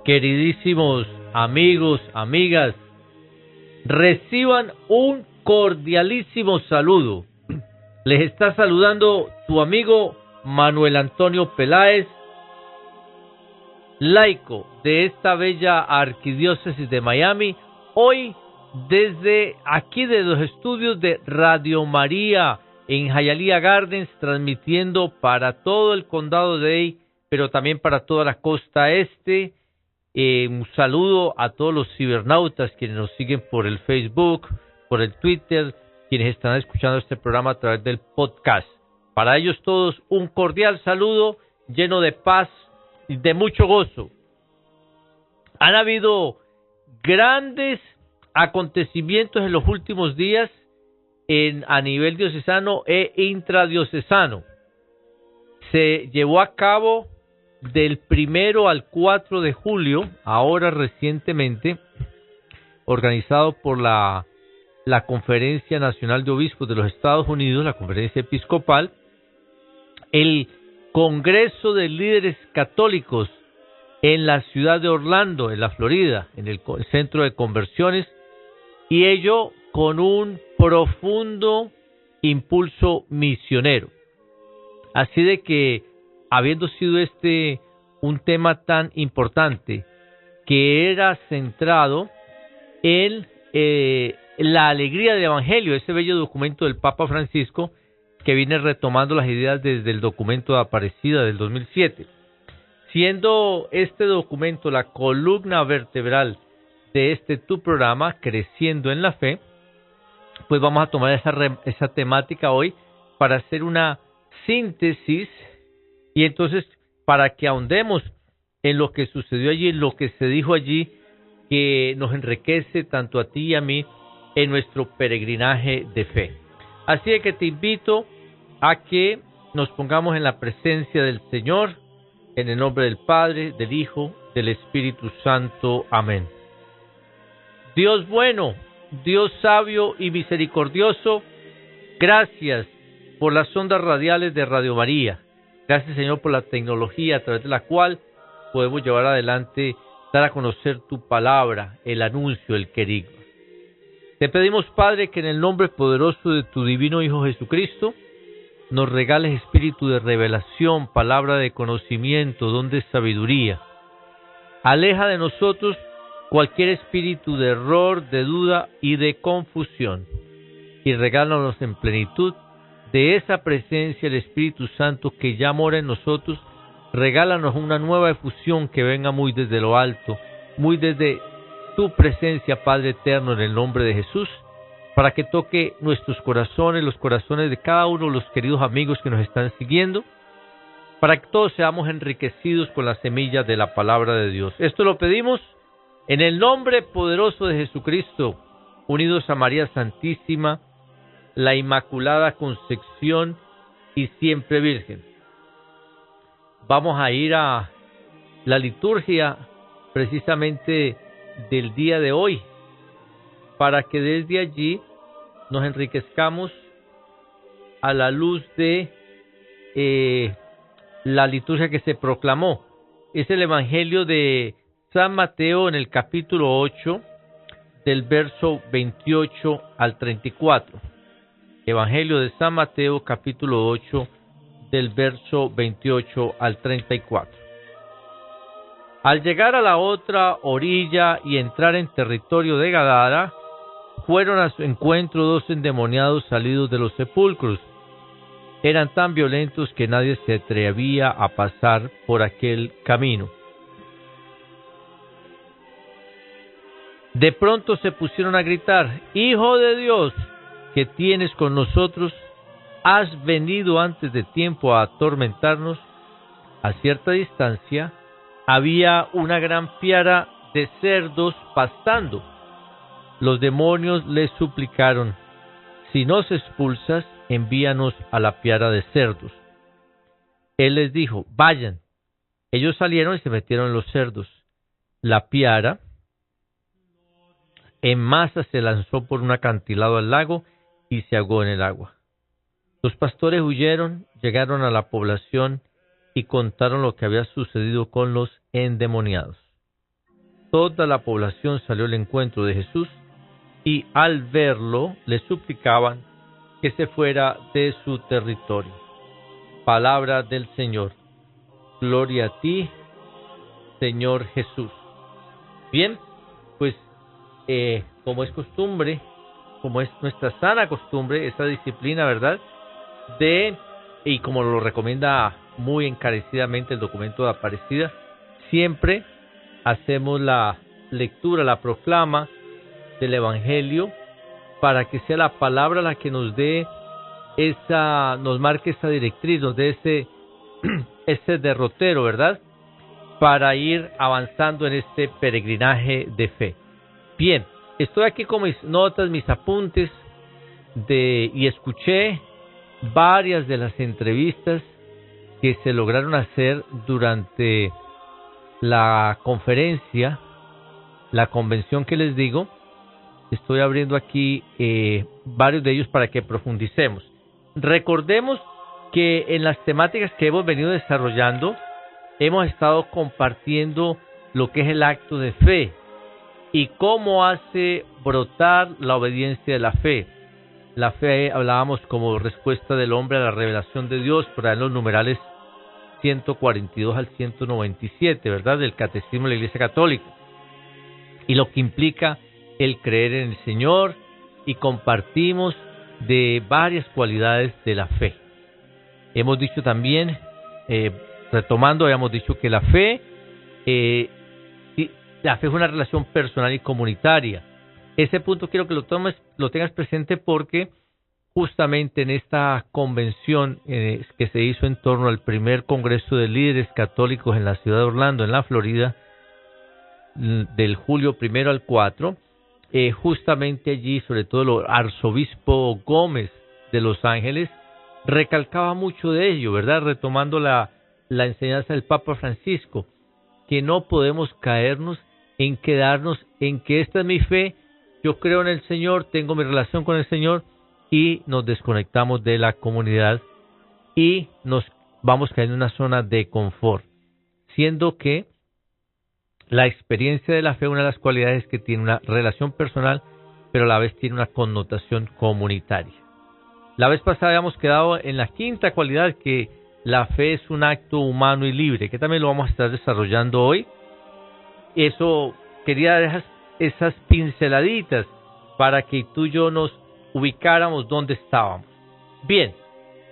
Queridísimos amigos, amigas, reciban un cordialísimo saludo. Les está saludando su amigo Manuel Antonio Peláez, laico de esta bella arquidiócesis de Miami, hoy desde aquí de los estudios de Radio María en Hialeah Gardens, transmitiendo para todo el condado de Dade, pero también para toda la costa este. Un saludo a todos los cibernautas quienes nos siguen por el Facebook, por el Twitter, quienes están escuchando este programa a través del podcast. Para ellos todos un cordial saludo lleno de paz y de mucho gozo. Han habido grandes acontecimientos en los últimos días a nivel diocesano e intradiocesano. Se llevó a cabo del 1 al 4 de julio, ahora recientemente, organizado por la Conferencia Nacional de Obispos de los Estados Unidos, la Conferencia Episcopal, el Congreso de Líderes Católicos en la ciudad de Orlando, en la Florida, en el Centro de Conversiones, y ello con un profundo impulso misionero. Así de que, habiendo sido este un tema tan importante, que era centrado en la alegría del Evangelio, ese bello documento del Papa Francisco, que viene retomando las ideas desde el documento de Aparecida del 2007. Siendo este documento la columna vertebral de tu programa, Creciendo en la Fe, pues vamos a tomar esa temática hoy para hacer una síntesis y entonces para que ahondemos en lo que sucedió allí, en lo que se dijo allí, que nos enriquece tanto a ti y a mí en nuestro peregrinaje de fe. Así que te invito a que nos pongamos en la presencia del Señor, en el nombre del Padre, del Hijo, del Espíritu Santo. Amén. Dios bueno, Dios sabio y misericordioso, gracias por las ondas radiales de Radio María. Gracias, Señor, por la tecnología a través de la cual podemos llevar adelante, dar a conocer tu palabra, el anuncio, el querigma. Te pedimos, Padre, que en el nombre poderoso de tu divino Hijo Jesucristo, nos regales espíritu de revelación, palabra de conocimiento, don de sabiduría. Aleja de nosotros cualquier espíritu de error, de duda y de confusión, y regálanos en plenitud de esa presencia el Espíritu Santo que ya mora en nosotros. Regálanos una nueva efusión que venga muy desde lo alto, muy desde tu presencia, Padre eterno, en el nombre de Jesús, para que toque nuestros corazones, los corazones de cada uno de los queridos amigos que nos están siguiendo, para que todos seamos enriquecidos con la semilla de la palabra de Dios. Esto lo pedimos en el nombre poderoso de Jesucristo, unidos a María Santísima, la Inmaculada Concepción y siempre Virgen. Vamos a ir a la liturgia precisamente del día de hoy, para que desde allí nos enriquezcamos a la luz de la liturgia que se proclamó. Es el Evangelio de San Mateo en el capítulo 8, del verso 28 al 34. Evangelio de San Mateo, capítulo 8, del verso 28 al 34. Al llegar a la otra orilla y entrar en territorio de Gadara, fueron a su encuentro 2 endemoniados salidos de los sepulcros. Eran tan violentos que nadie se atrevía a pasar por aquel camino. De pronto se pusieron a gritar: «Hijo de Dios, que tienes con nosotros, has venido antes de tiempo a atormentarnos». A cierta distancia había una gran piara de cerdos pastando. Los demonios les suplicaron: «Si nos expulsas, envíanos a la piara de cerdos». Él les dijo: «Vayan». Ellos salieron y se metieron en los cerdos. La piara en masa se lanzó por un acantilado al lago y se ahogó en el agua. Los pastores huyeron, llegaron a la población y contaron lo que había sucedido con los endemoniados. toda la población salió al encuentro de Jesús y al verlo le suplicaban que se fuera de su territorio. Palabra del Señor. Gloria a ti, Señor Jesús. Bien, pues como es costumbre, como es nuestra sana costumbre, esta disciplina, ¿verdad? Y como lo recomienda muy encarecidamente el documento de Aparecida, siempre hacemos la lectura, la proclama del Evangelio para que sea la palabra la que nos dé nos marque esa directriz, nos dé ese derrotero, ¿verdad? Para ir avanzando en este peregrinaje de fe. Bien, estoy aquí con mis notas, mis apuntes y escuché varias de las entrevistas que se lograron hacer durante la conferencia, la convención que les digo. Estoy abriendo aquí varios de ellos para que profundicemos. Recordemos que en las temáticas que hemos venido desarrollando, hemos estado compartiendo lo que es el acto de fe y cómo hace brotar la obediencia de la fe. La fe hablábamos como respuesta del hombre a la revelación de Dios, por ahí en los numerales 142 al 197, ¿verdad? Del Catecismo de la Iglesia Católica. Y lo que implica el creer en el Señor, y compartimos de varias cualidades de la fe. Hemos dicho también, retomando, habíamos dicho que la fe es una relación personal y comunitaria. Ese punto quiero que lo tengas presente porque justamente en esta convención que se hizo en torno al primer Congreso de Líderes Católicos en la ciudad de Orlando, en la Florida, del julio 1 al 4, justamente allí, sobre todo el arzobispo Gómez de Los Ángeles, recalcaba mucho de ello, ¿verdad? Retomando la enseñanza del Papa Francisco, que no podemos caernos en quedarnos en que esta es mi fe, yo creo en el Señor, tengo mi relación con el Señor, y nos desconectamos de la comunidad y nos vamos cayendo en una zona de confort, siendo que la experiencia de la fe, una de las cualidades que tiene una relación personal, pero a la vez tiene una connotación comunitaria. La vez pasada habíamos quedado en la quinta cualidad, que la fe es un acto humano y libre, que también lo vamos a estar desarrollando hoy. Eso, quería dejar esas pinceladitas para que tú y yo nos ubicáramos donde estábamos. Bien,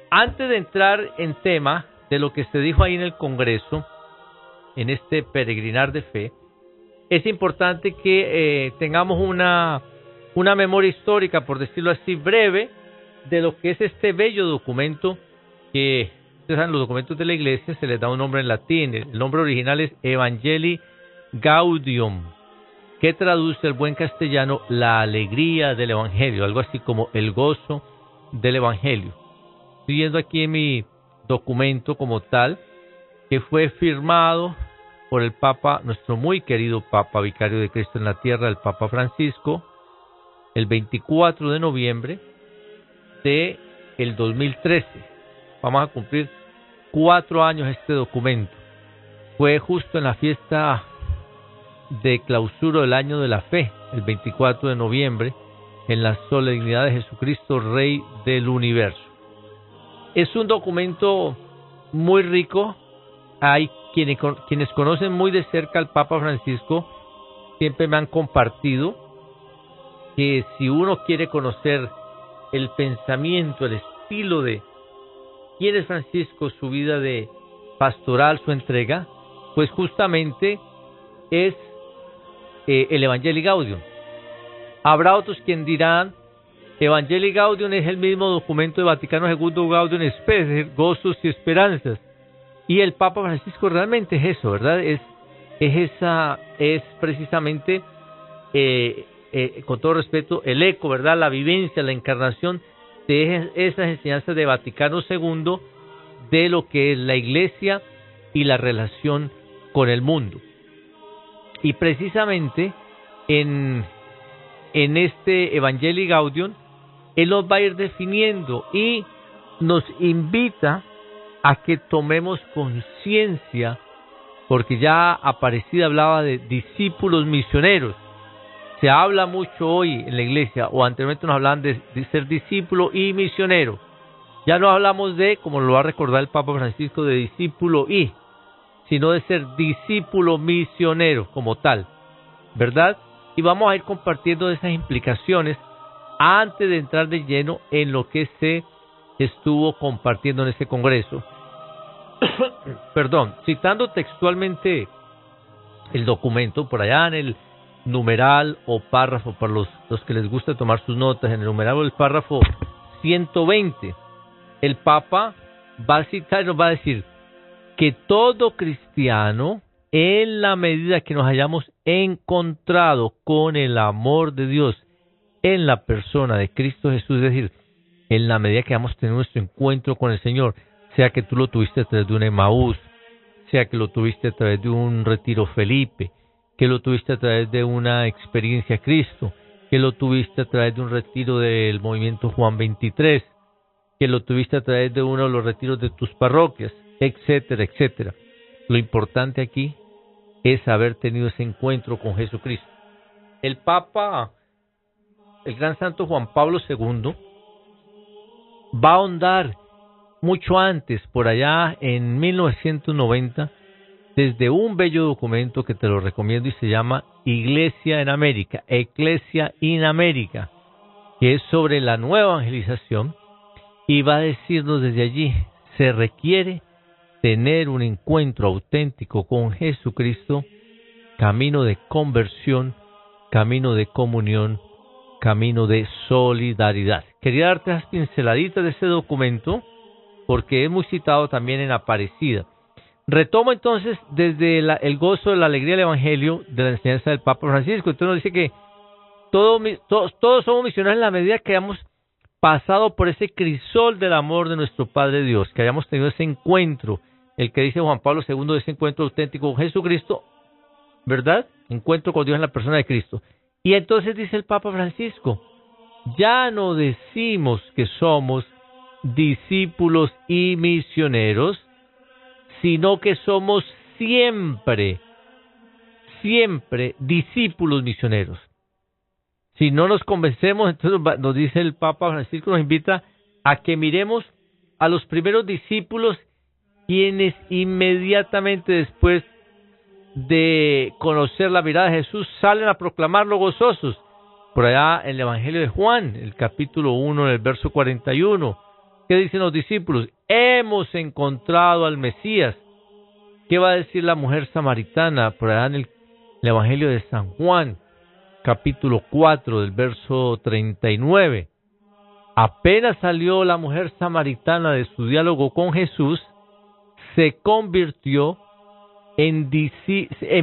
antes de entrar en tema de lo que se dijo ahí en el Congreso, en este peregrinar de fe, es importante que tengamos una memoria histórica, por decirlo así, breve, de lo que es este bello documento que, ustedes saben, los documentos de la Iglesia se les da un nombre en latín. El nombre original es Evangelii Gaudium, que traduce al buen castellano la alegría del Evangelio, algo así como el gozo del Evangelio. Estoy viendo aquí en mi documento como tal, que fue firmado por el Papa, nuestro muy querido Papa Vicario de Cristo en la Tierra, el Papa Francisco, el 24 de noviembre de el 2013. Vamos a cumplir 4 años este documento. Fue justo en la fiesta de clausura del Año de la Fe, el 24 de noviembre, en la solemnidad de Jesucristo, Rey del Universo. Es un documento muy rico. Hay quienes conocen muy de cerca al Papa Francisco, siempre me han compartido que si uno quiere conocer el pensamiento, el estilo de quién es Francisco, su vida de pastoral, su entrega, pues justamente es el Evangelii Gaudium. Habrá otros quien dirán, Evangelii Gaudium es el mismo documento de Vaticano II, Gaudium Spes, es decir, gozos y esperanzas. Y el Papa Francisco realmente es eso, ¿verdad? Es precisamente, con todo respeto, el eco, ¿verdad? La vivencia, la encarnación de esas enseñanzas de Vaticano II, de lo que es la Iglesia y la relación con el mundo. Y precisamente en este Evangelii Gaudium, él nos va a ir definiendo y nos invita a que tomemos conciencia porque ya Aparecida hablaba de discípulos misioneros. Se habla mucho hoy en la iglesia, o anteriormente nos hablaban de ser discípulo y misionero. Ya no hablamos de, como lo va a recordar el Papa Francisco, de discípulo sino de ser discípulo misionero como tal, ¿verdad? Y vamos a ir compartiendo esas implicaciones antes de entrar de lleno en lo que se estuvo compartiendo en ese congreso. Perdón, citando textualmente el documento, por allá en el numeral o párrafo, para los que les gusta tomar sus notas, en el numeral o el párrafo 120, el Papa va a citar y nos va a decir que todo cristiano, en la medida que nos hayamos encontrado con el amor de Dios en la persona de Cristo Jesús, es decir, en la medida que hemos tenido nuestro encuentro con el Señor, sea que tú lo tuviste a través de un Emaús, sea que lo tuviste a través de un retiro Felipe, que lo tuviste a través de una experiencia Cristo, que lo tuviste a través de un retiro del movimiento Juan 23, que lo tuviste a través de uno de los retiros de tus parroquias, etcétera, etcétera. Lo importante aquí es haber tenido ese encuentro con Jesucristo. El Papa, el gran santo Juan Pablo II, va a ahondar mucho antes, por allá en 1990, desde un bello documento que te lo recomiendo y se llama Iglesia en América, Ecclesia in America, que es sobre la nueva evangelización, y va a decirnos desde allí, se requiere tener un encuentro auténtico con Jesucristo, camino de conversión, camino de comunión, camino de solidaridad. Quería darte esas pinceladitas de ese documento, porque es muy citado también en Aparecida. Retomo entonces desde el gozo de la alegría del Evangelio, de la enseñanza del Papa Francisco. Entonces nos dice que todos somos misioneros en la medida que hayamos pasado por ese crisol del amor de nuestro Padre Dios, que hayamos tenido ese encuentro, el que dice Juan Pablo II, de ese encuentro auténtico con Jesucristo, ¿verdad? Encuentro con Dios en la persona de Cristo. Y entonces dice el Papa Francisco, ya no decimos que somos discípulos y misioneros, sino que somos siempre discípulos misioneros. Si no nos convencemos, entonces nos dice el Papa Francisco, nos invita a que miremos a los primeros discípulos, quienes inmediatamente después de conocer la mirada de Jesús salen a proclamarlo gozosos. Por allá en el Evangelio de Juan, el capítulo 1, en el verso 41, ¿qué dicen los discípulos? Hemos encontrado al Mesías. ¿Qué va a decir la mujer samaritana? Por allá en el Evangelio de San Juan, capítulo 4, del verso 39. Apenas salió la mujer samaritana de su diálogo con Jesús, se convirtió en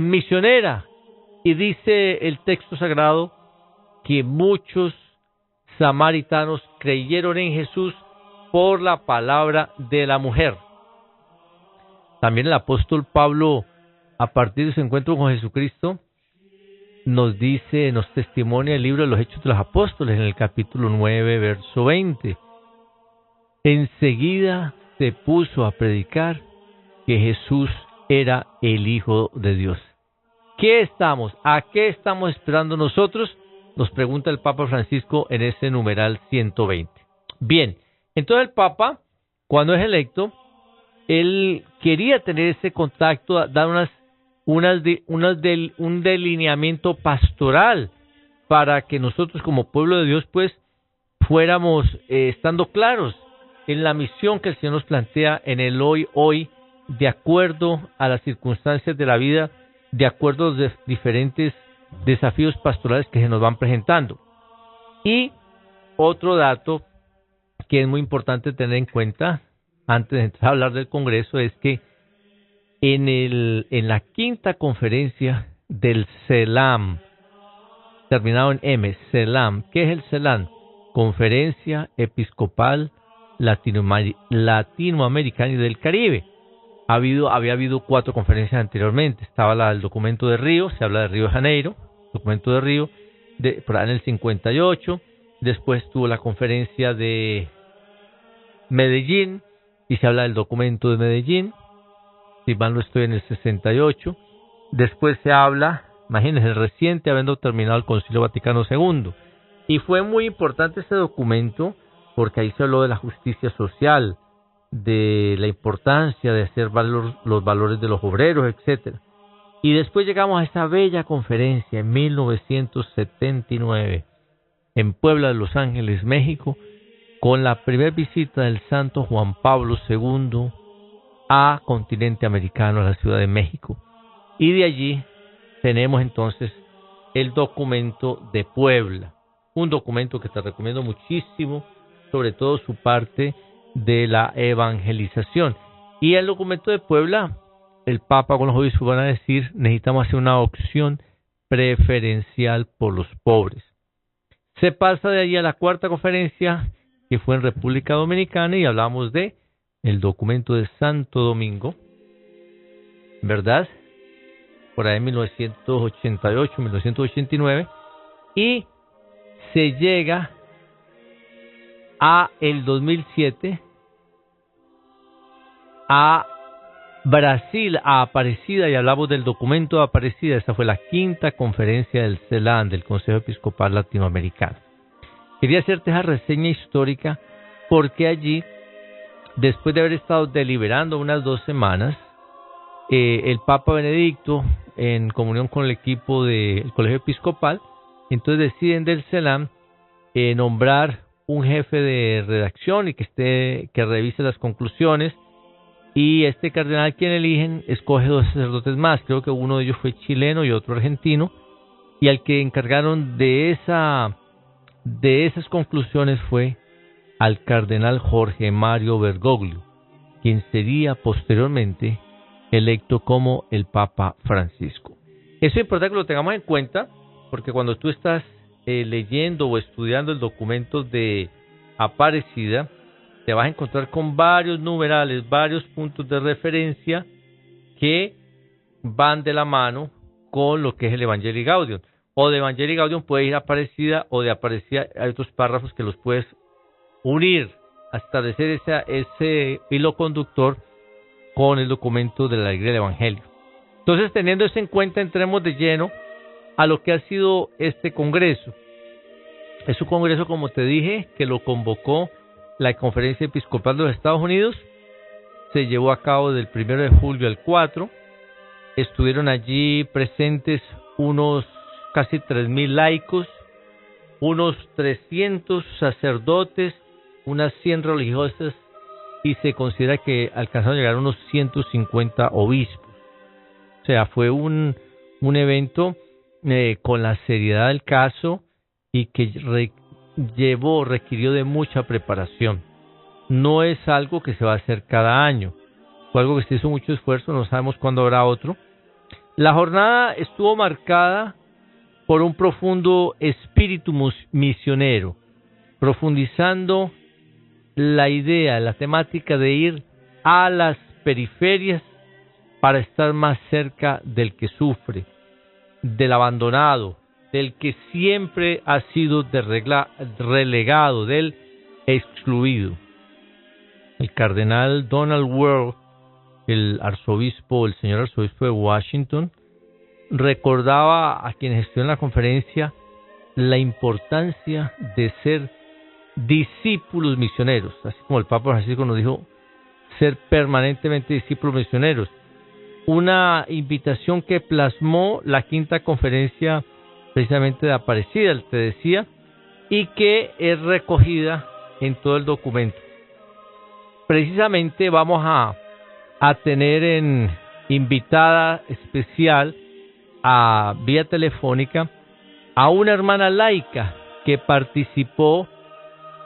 misionera. Y dice el texto sagrado que muchos samaritanos creyeron en Jesús por la palabra de la mujer. También el apóstol Pablo, a partir de su encuentro con Jesucristo, nos dice, nos testimonia el libro de los Hechos de los Apóstoles, en el capítulo 9, verso 20. Enseguida se puso a predicar que Jesús era el Hijo de Dios. ¿A qué estamos esperando nosotros? Nos pregunta el Papa Francisco en ese numeral 120. Bien, entonces el Papa, cuando es electo, él quería tener ese contacto, dar un delineamiento pastoral para que nosotros como pueblo de Dios pues fuéramos estando claros en la misión que el Señor nos plantea en el hoy, de acuerdo a las circunstancias de la vida, de acuerdo a los diferentes desafíos pastorales que se nos van presentando. Y otro dato que es muy importante tener en cuenta antes de entrar a hablar del Congreso es que en la quinta conferencia del CELAM, terminado en M, CELAM, ¿qué es el CELAM? Conferencia Episcopal Latinoamericana y del Caribe. Había habido 4 conferencias anteriormente. Estaba el documento de Río, se habla de Río de Janeiro, documento de Río, por ahí en el 58. Después tuvo la conferencia de Medellín y se habla del documento de Medellín. si mal no estoy, en el 68. Después se habla, imagínense, reciente, habiendo terminado el Concilio Vaticano II. Y fue muy importante este documento porque ahí se habló de la justicia social, de la importancia de hacer los valores de los obreros, etcétera. Y después llegamos a esta bella conferencia en 1979 en Puebla de Los Ángeles, México, con la primera visita del Santo Juan Pablo II a continente americano, a la Ciudad de México. Y de allí tenemos entonces el documento de Puebla, un documento que te recomiendo muchísimo, sobre todo su parte de la evangelización. Y el documento de Puebla, el Papa con los obispos van a decir, necesitamos hacer una opción preferencial por los pobres. Se pasa de allí a la cuarta conferencia, que fue en República Dominicana, y hablamos de el documento de Santo Domingo, ¿verdad? Por ahí en 1988, 1989, y se llega a el 2007 a Brasil, a Aparecida, y hablamos del documento de Aparecida. Esa fue la quinta conferencia del CELAN, del Consejo Episcopal Latinoamericano. Quería hacerte esa reseña histórica porque allí, después de haber estado deliberando unas 2 semanas, el Papa Benedicto, en comunión con el equipo del Colegio Episcopal, entonces deciden del CELAM nombrar un jefe de redacción y que revise las conclusiones. Y este cardenal quien eligen escoge 2 sacerdotes más, creo que uno de ellos fue chileno y otro argentino, y al que encargaron de esas conclusiones fue al cardenal Jorge Mario Bergoglio, quien sería posteriormente electo como el Papa Francisco. Eso es importante que lo tengamos en cuenta, porque cuando tú estás leyendo o estudiando el documento de Aparecida, te vas a encontrar con varios numerales, varios puntos de referencia que van de la mano con lo que es el Evangelii Gaudium. O de Evangelii Gaudium puede ir a Aparecida, o de Aparecida hay otros párrafos que los puedes unir hasta establecer ese hilo conductor con el documento de la Iglesia del Evangelio. Entonces, teniendo eso en cuenta, entremos de lleno a lo que ha sido este congreso. Es un congreso, como te dije, que lo convocó la Conferencia Episcopal de los Estados Unidos. Se llevó a cabo del 1 de julio al 4. Estuvieron allí presentes unos casi 3,000 laicos, unos 300 sacerdotes, unas 100 religiosas, y se considera que alcanzaron a llegar a unos 150 obispos. O sea, fue un evento con la seriedad del caso y que requirió de mucha preparación. No es algo que se va a hacer cada año, fue algo que se hizo mucho esfuerzo, no sabemos cuándo habrá otro. La jornada estuvo marcada por un profundo espíritu misionero, profundizando la idea, la temática de ir a las periferias para estar más cerca del que sufre, del abandonado, del que siempre ha sido relegado, del excluido. El cardenal Donald Wuerl, el señor arzobispo de Washington, recordaba a quienes estuvieron en la conferencia la importancia de ser discípulos misioneros, así como el Papa Francisco nos dijo, ser permanentemente discípulos misioneros. Una invitación que plasmó la quinta conferencia precisamente de Aparecida, te decía, y que es recogida en todo el documento. Precisamente vamos a tener en invitada especial vía telefónica a una hermana laica que participó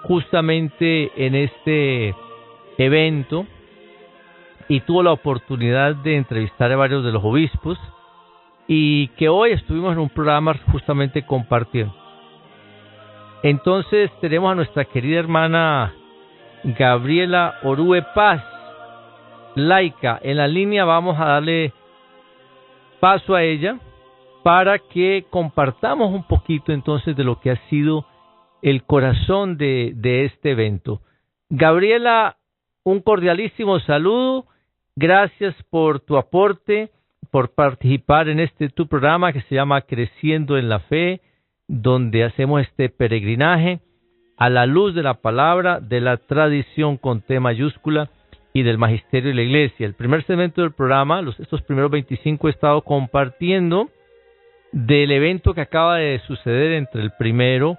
justamente en este evento y tuvo la oportunidad de entrevistar a varios de los obispos, y que hoy estuvimos en un programa justamente compartiendo. Entonces tenemos a nuestra querida hermana Gabriela Orue Paz, laica, en la línea. Vamos a darle paso a ella para que compartamos un poquito entonces de lo que ha sido el corazón de este evento. Gabriela, un cordialísimo saludo Gracias por tu aporte, por participar en tu programa que se llama Creciendo en la Fe, donde hacemos este peregrinaje a la luz de la palabra, de la tradición con T mayúscula y del magisterio de la Iglesia. El primer segmento del programa, estos primeros 25, he estado compartiendo del evento que acaba de suceder entre el 1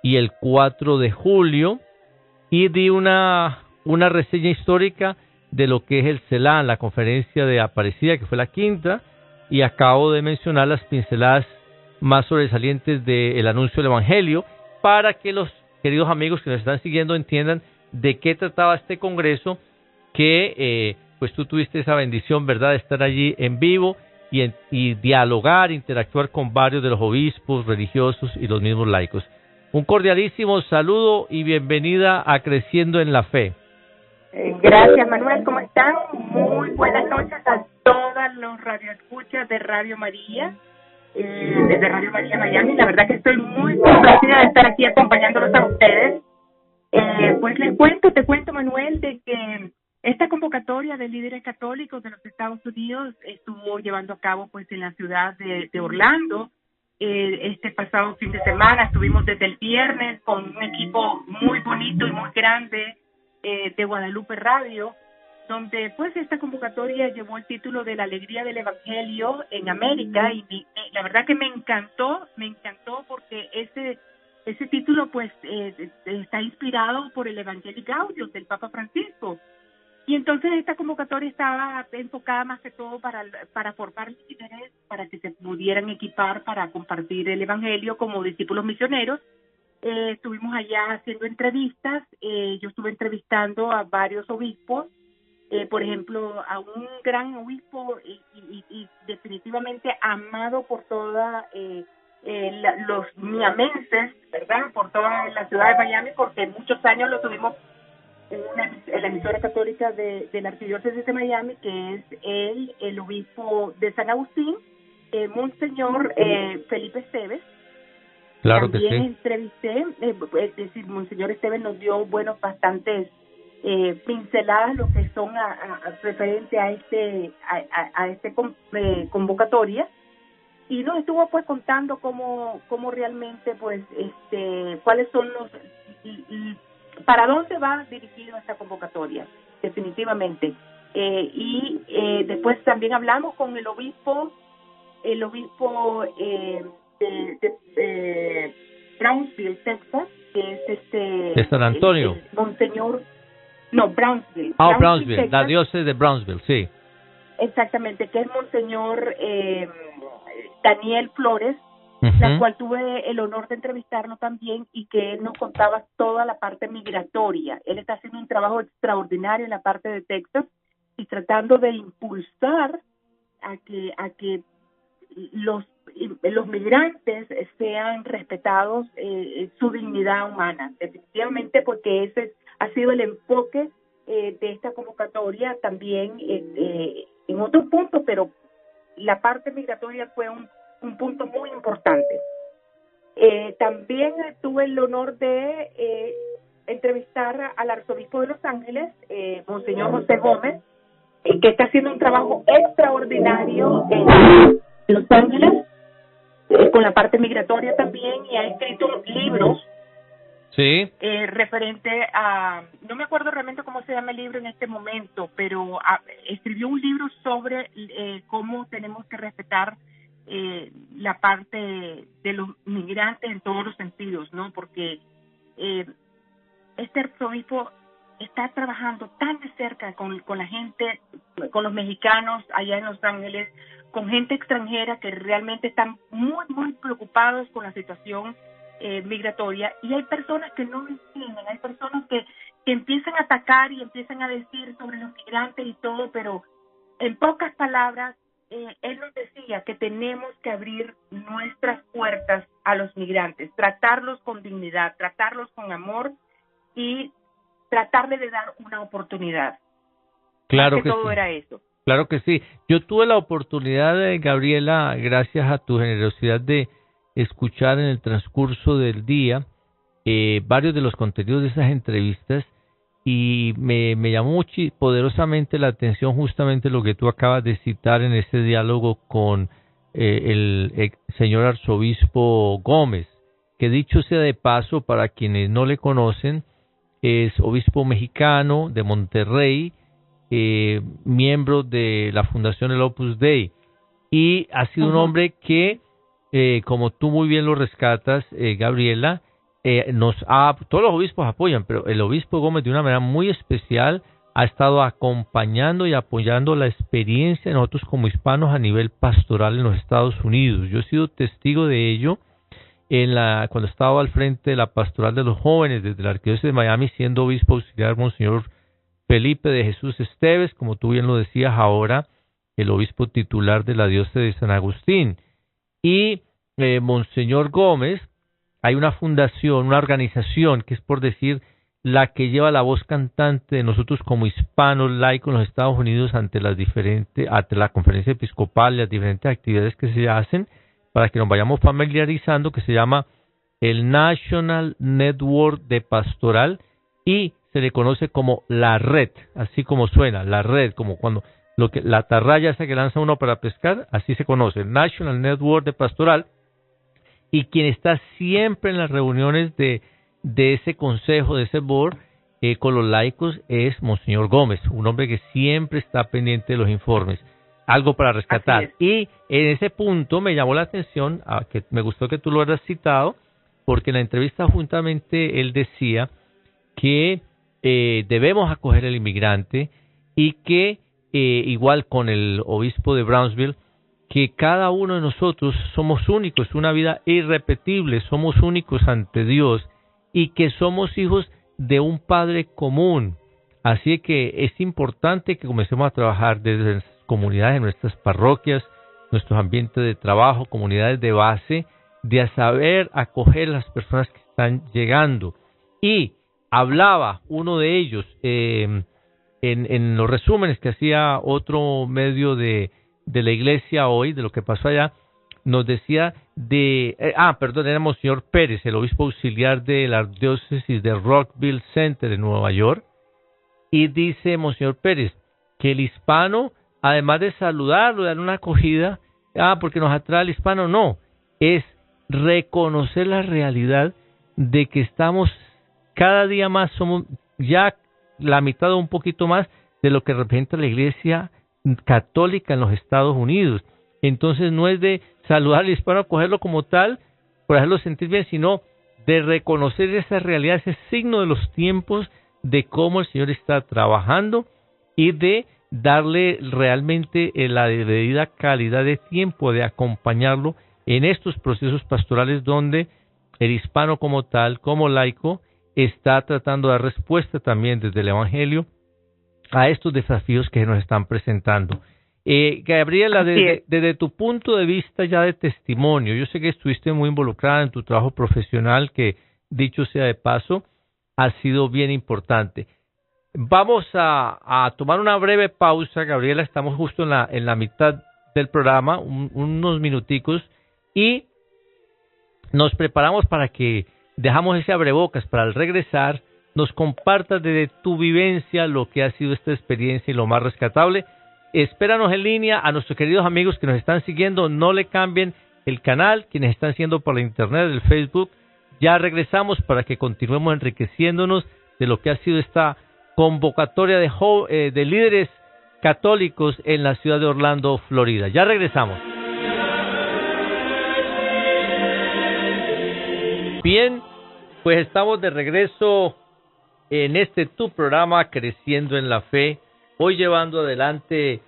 y el 4 de julio y di una reseña histórica de lo que es el CELAN, la conferencia de Aparecida, que fue la quinta, y acabo de mencionar las pinceladas más sobresalientes del anuncio del Evangelio, para que los queridos amigos que nos están siguiendo entiendan de qué trataba este congreso, que pues tú tuviste esa bendición, ¿verdad?, de estar allí en vivo y dialogar, interactuar con varios de los obispos, religiosos y los mismos laicos. Un cordialísimo saludo y bienvenida a Creciendo en la Fe. Gracias, Manuel. ¿Cómo están? Muy buenas noches a todos los radioescuchas de Radio María, desde Radio María Miami. La verdad que estoy muy complacida de estar aquí acompañándolos a ustedes. Pues te cuento, Manuel, de que esta convocatoria de líderes católicos de los Estados Unidos estuvo llevando a cabo pues en la ciudad de Orlando. Este pasado fin de semana estuvimos desde el viernes con un equipo muy bonito y muy grande de Guadalupe Radio, donde pues esta convocatoria llevó el título de La Alegría del Evangelio en América, y la verdad que me encantó porque ese título pues está inspirado por el Evangelii Gaudium del Papa Francisco. Y entonces esta convocatoria estaba enfocada más que todo para formar líderes, para que se pudieran equipar para compartir el Evangelio como discípulos misioneros. Estuvimos allá haciendo entrevistas. Yo estuve entrevistando a varios obispos, por ejemplo, a un gran obispo y definitivamente amado por toda los miamenses, ¿verdad?, por toda la ciudad de Miami, porque muchos años lo tuvimos en la emisora católica de la Arquidiócesis de Miami, que es el obispo de San Agustín, Monseñor Felipe Esteves. Claro. También que sí. Entrevisté, es decir, Monseñor Esteves nos dio bastantes pinceladas lo que son referente a este convocatoria, y nos estuvo pues contando cómo realmente pues cuáles son para dónde va dirigido esta convocatoria, definitivamente. Y después también hablamos con el obispo de Brownsville, Texas, que es de San Antonio. Monseñor, no, Brownsville. Brownsville, Texas. la diócesis de Brownsville, sí. Exactamente, que es Monseñor Daniel Flores, la cual tuve el honor de entrevistarlo también, y que él nos contaba toda la parte migratoria. Él está haciendo un trabajo extraordinario en la parte de Texas y tratando de impulsar a que los migrantes sean respetados, su dignidad humana, definitivamente, porque ese ha sido el enfoque de esta convocatoria también en otros puntos, pero la parte migratoria fue un punto muy importante. También tuve el honor de entrevistar al arzobispo de Los Ángeles, Monseñor José Gómez, que está haciendo un trabajo extraordinario en Los Ángeles, con la parte migratoria también, y ha escrito libros. Sí. Referente a, no me acuerdo realmente cómo se llama el libro en este momento, pero escribió un libro sobre cómo tenemos que respetar la parte de los migrantes en todos los sentidos, ¿no? Porque este arzobispo está trabajando tan de cerca con la gente, con los mexicanos allá en Los Ángeles, con gente extranjera que realmente están muy, muy preocupados con la situación migratoria, y hay personas que no entienden, hay personas que empiezan a atacar y empiezan a decir sobre los migrantes y todo, pero en pocas palabras, él nos decía que tenemos que abrir nuestras puertas a los migrantes, tratarlos con dignidad, tratarlos con amor y tratarle de dar una oportunidad. Claro que todo sí. Era eso. Claro que sí. Yo tuve la oportunidad, Gabriela, gracias a tu generosidad, de escuchar en el transcurso del día varios de los contenidos de esas entrevistas, y me llamó poderosamente la atención justamente lo que tú acabas de citar en este diálogo con el señor arzobispo Gómez, que dicho sea de paso, para quienes no le conocen, es obispo mexicano de Monterrey, miembro de la Fundación El Opus Dei, y ha sido un hombre que, como tú muy bien lo rescatas, Gabriela, todos los obispos apoyan, pero el obispo Gómez de una manera muy especial ha estado acompañando y apoyando la experiencia de nosotros como hispanos a nivel pastoral en los Estados Unidos. Yo he sido testigo de ello cuando estaba al frente de la pastoral de los jóvenes desde la Arquidiócesis de Miami, siendo obispo auxiliar Monseñor Felipe de Jesús Esteves, como tú bien lo decías ahora, el obispo titular de la diócesis de San Agustín. Y Monseñor Gómez, hay una fundación, una organización que es, por decir, la que lleva la voz cantante de nosotros como hispanos laicos en los Estados Unidos ante la conferencia episcopal y las diferentes actividades que se hacen, para que nos vayamos familiarizando, que se llama el National Network de Pastoral, y se le conoce como la red, así como suena, la red, como cuando la atarraya esa que lanza uno para pescar, así se conoce, el National Network de Pastoral. Y quien está siempre en las reuniones de ese consejo, de ese board, con los laicos, es Monseñor Gómez, un hombre que siempre está pendiente de los informes. Algo para rescatar. Y en ese punto me llamó la atención, que me gustó que tú lo hayas citado, porque en la entrevista juntamente él decía que debemos acoger al inmigrante y que, igual con el obispo de Brownsville, que cada uno de nosotros somos únicos, una vida irrepetible, somos únicos ante Dios y que somos hijos de un Padre común. Así que es importante que comencemos a trabajar desde las comunidades, en nuestras parroquias, nuestros ambientes de trabajo, comunidades de base, de saber acoger a las personas que están llegando. Y hablaba uno de ellos en los resúmenes que hacía otro medio de la iglesia hoy, de lo que pasó allá, nos decía era Monseñor Pérez, el obispo auxiliar de la diócesis de Rockville Center en Nueva York, y dice Monseñor Pérez que el hispano, además de saludarlo, de darle una acogida, porque nos atrae el hispano, no, es reconocer la realidad de que estamos cada día más, somos ya la mitad o un poquito más de lo que representa la iglesia católica en los Estados Unidos. Entonces no es de saludar al hispano, cogerlo como tal, por hacerlo sentir bien, sino de reconocer esa realidad, ese signo de los tiempos, de cómo el Señor está trabajando y de darle realmente la debida calidad de tiempo, de acompañarlo en estos procesos pastorales donde el hispano como tal, como laico, está tratando de dar respuesta también desde el Evangelio a estos desafíos que nos están presentando. Gabriela, desde tu punto de vista ya de testimonio, yo sé que estuviste muy involucrada en tu trabajo profesional, que dicho sea de paso, ha sido bien importante. Vamos a tomar una breve pausa, Gabriela, estamos justo en la mitad del programa, unos minuticos, y nos preparamos para que dejamos ese abrebocas para al regresar nos compartas desde tu vivencia lo que ha sido esta experiencia y lo más rescatable. Espéranos en línea. A nuestros queridos amigos que nos están siguiendo, no le cambien el canal, quienes están siguiendo por la internet, el Facebook. Ya regresamos para que continuemos enriqueciéndonos de lo que ha sido esta convocatoria de líderes católicos en la ciudad de Orlando, Florida. Ya regresamos. Bien, pues estamos de regreso en tu programa Creciendo en la Fe, hoy llevando adelante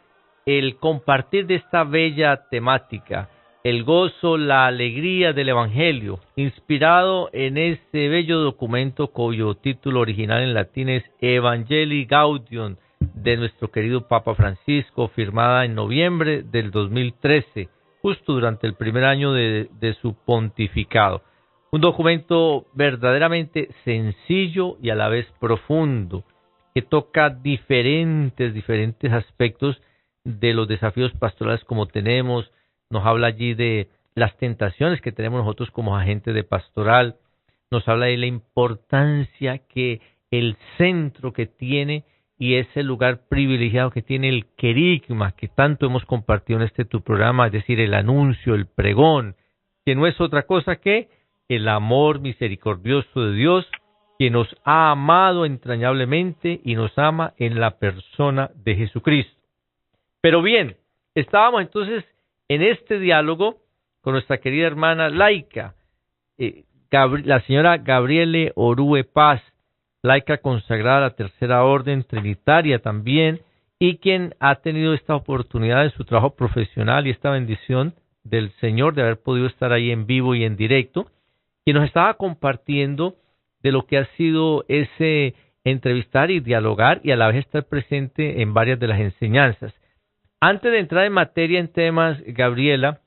el compartir de esta bella temática, el gozo, la alegría del Evangelio, inspirado en este bello documento cuyo título original en latín es Evangelii Gaudium, de nuestro querido Papa Francisco, firmada en noviembre del 2013, justo durante el primer año de su pontificado. Un documento verdaderamente sencillo y a la vez profundo, que toca diferentes aspectos de los desafíos pastorales como tenemos. Nos habla allí de las tentaciones que tenemos nosotros como agentes de pastoral. Nos habla de la importancia que el centro que tiene y ese lugar privilegiado que tiene el querigma que tanto hemos compartido en este tu programa, es decir, el anuncio, el pregón, que no es otra cosa que el amor misericordioso de Dios, que nos ha amado entrañablemente y nos ama en la persona de Jesucristo. Pero bien, estábamos entonces en este diálogo con nuestra querida hermana laica, la señora Gabriele Orue Paz, laica consagrada a la Tercera Orden Trinitaria también, y quien ha tenido esta oportunidad en su trabajo profesional y esta bendición del Señor de haber podido estar ahí en vivo y en directo, y nos estaba compartiendo de lo que ha sido ese entrevistar y dialogar y a la vez estar presente en varias de las enseñanzas. Antes de entrar en materia en temas, Gabriela,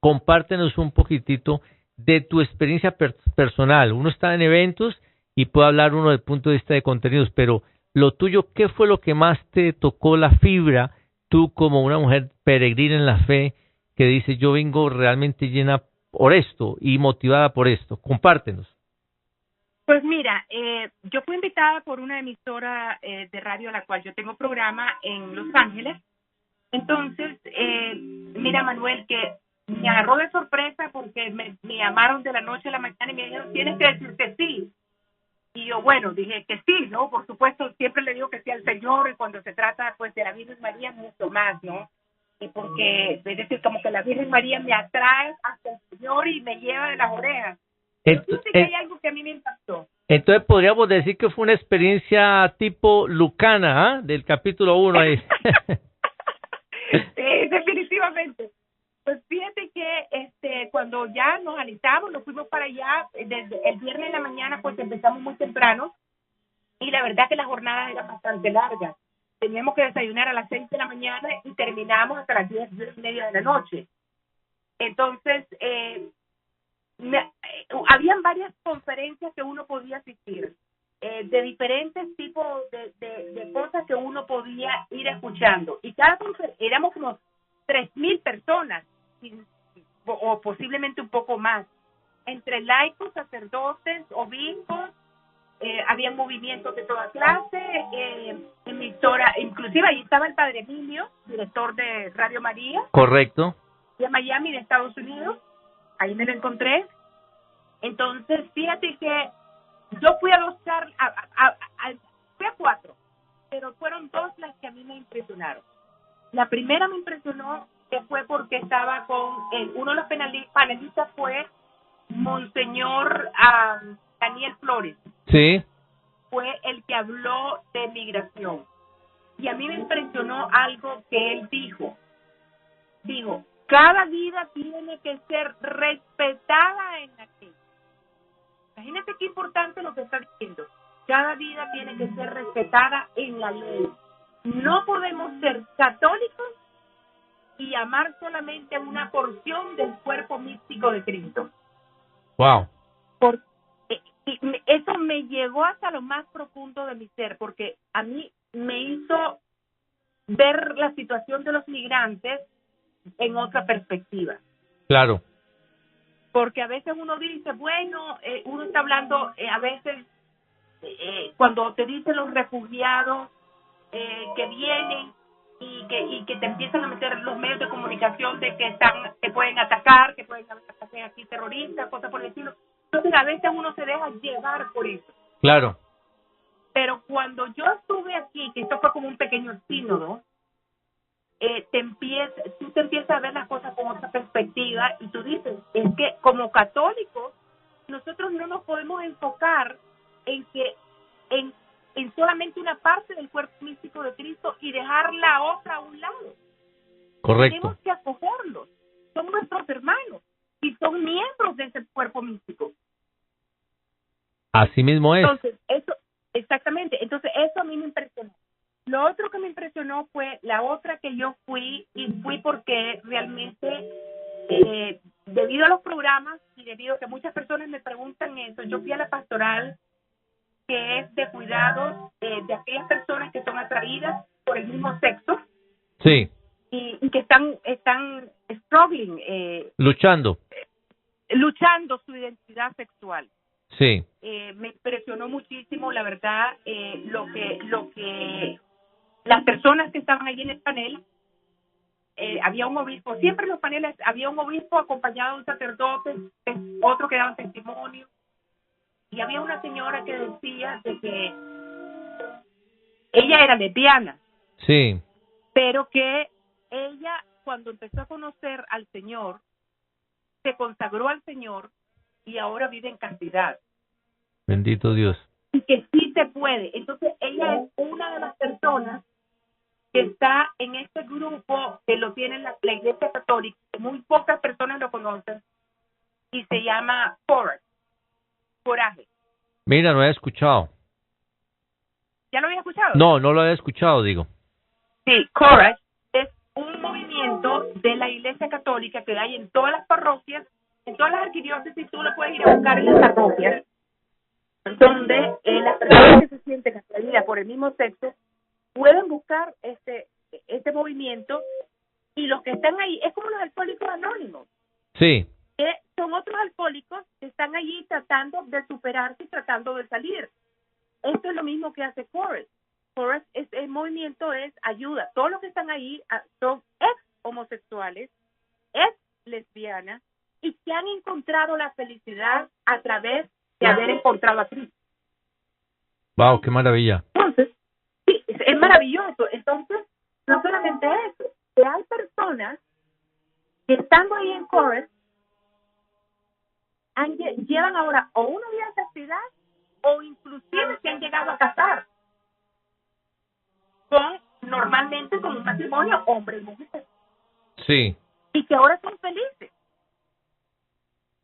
compártenos un poquitito de tu experiencia personal. Uno está en eventos y puede hablar uno desde el punto de vista de contenidos, pero lo tuyo, ¿qué fue lo que más te tocó la fibra, tú como una mujer peregrina en la fe, que dice, yo vengo realmente llena por esto y motivada por esto? Compártenos. Pues mira, yo fui invitada por una emisora de radio a la cual yo tengo programa en Los Ángeles. Entonces, mira, Manuel, que me agarró de sorpresa porque me llamaron de la noche a la mañana y me dijeron, tienes que decir que sí. Y yo, bueno, dije que sí, ¿no? Por supuesto, siempre le digo que sí al Señor, y cuando se trata, pues, de la Virgen María, mucho más, ¿no? Y porque, es decir, como que la Virgen María me atrae hasta el Señor y me lleva de las orejas. Entonces, que hay algo que a mí me impactó. Entonces, podríamos decir que fue una experiencia tipo Lucana, ¿eh? Del capítulo 1 ahí. Sí, definitivamente. Pues fíjate que cuando ya nos alistamos, nos fuimos para allá, desde el viernes en la mañana, pues empezamos muy temprano, y la verdad que las jornadas eran bastante largas. Teníamos que desayunar a las 6 de la mañana y terminamos hasta las 10:30 de la noche. Entonces, habían varias conferencias que uno podía asistir, de diferentes tipos de cosas que uno podía ir escuchando. Y cada conferencia, éramos como 3,000 personas, o posiblemente un poco más, entre laicos, sacerdotes, obispos, había movimientos de toda clase, emisora, inclusive ahí estaba el padre Emilio, director de Radio María. Correcto. De Miami, de Estados Unidos, ahí me lo encontré. Entonces, fíjate que yo fui a los fui a 4, pero fueron 2 las que a mí me impresionaron. La primera me impresionó que fue porque estaba con uno de los panelistas fue Monseñor Daniel Flores. Sí. Fue el que habló de migración. Y a mí me impresionó algo que él dijo. Dijo, cada vida tiene que ser respetada en la ley. Imagínate qué importante lo que está diciendo. Cada vida tiene que ser respetada en la ley. No podemos ser católicos y amar solamente una porción del cuerpo místico de Cristo. Wow. Y eso me llegó hasta lo más profundo de mi ser, porque a mí me hizo ver la situación de los migrantes en otra perspectiva. Claro. Porque a veces uno dice, bueno, uno está hablando, a veces, cuando te dicen los refugiados que vienen y que te empiezan a meter los medios de comunicación de que pueden atacar, que pueden hacer aquí terroristas, cosas por el estilo. Entonces, a veces uno se deja llevar por eso. Claro. Pero cuando yo estuve aquí, que esto fue como un pequeño sínodo, tú te empiezas a ver las cosas con otra perspectiva y tú dices, es que como católicos, nosotros no nos podemos enfocar en solamente una parte del cuerpo místico de Cristo y dejar la otra a un lado. Correcto. Tenemos que acogerlos. Son nuestros hermanos y son miembros de ese cuerpo místico. Así mismo es. Entonces, exactamente. Entonces, eso a mí me impresionó. Lo otro que me impresionó fue la otra que yo fui, y fui porque realmente, debido a los programas y debido a que muchas personas me preguntan eso, yo fui a la pastoral que es de cuidados de aquellas personas que son atraídas por el mismo sexo. Sí. Y que están struggling. Luchando Su identidad sexual. Sí. Me impresionó muchísimo, la verdad, lo que las personas que estaban allí en el panel, había un obispo, siempre en los paneles había un obispo acompañado de un sacerdote, otro que daba testimonio, y había una señora que decía de que ella era lesbiana, Sí. pero que ella, cuando empezó a conocer al Señor, se consagró al Señor y ahora vive en castidad. Bendito Dios. Y que sí se puede. Entonces, ella es una de las personas que está en este grupo que lo tiene la Iglesia Católica, que muy pocas personas lo conocen, y se llama Coraje. Mira, no había escuchado. ¿Ya lo había escuchado? No, no lo había escuchado, digo. Sí, Courage es un movimiento de la Iglesia Católica que hay en todas las parroquias, en todas las arquidiócesis. Tú lo puedes ir a buscar en las parroquias, donde las personas que se sienten atraídas por el mismo sexo pueden buscar este movimiento, y los que están ahí es como los alcohólicos anónimos, Sí. que son otros alcohólicos que están allí tratando de superarse y tratando de salir. Esto es lo mismo que hace Courage. Courage, el movimiento es ayuda. Todos los que están ahí son ex homosexuales, ex lesbianas, y que han encontrado la felicidad a través de haber encontrado a Cristo. Wow, qué maravilla. Entonces, sí, es maravilloso. Entonces, no solamente eso, que hay personas que estando ahí en Courage llevan ahora o una vida de castidad o inclusive se han llegado a casar normalmente con un matrimonio hombre y mujer, Sí. y que ahora son felices.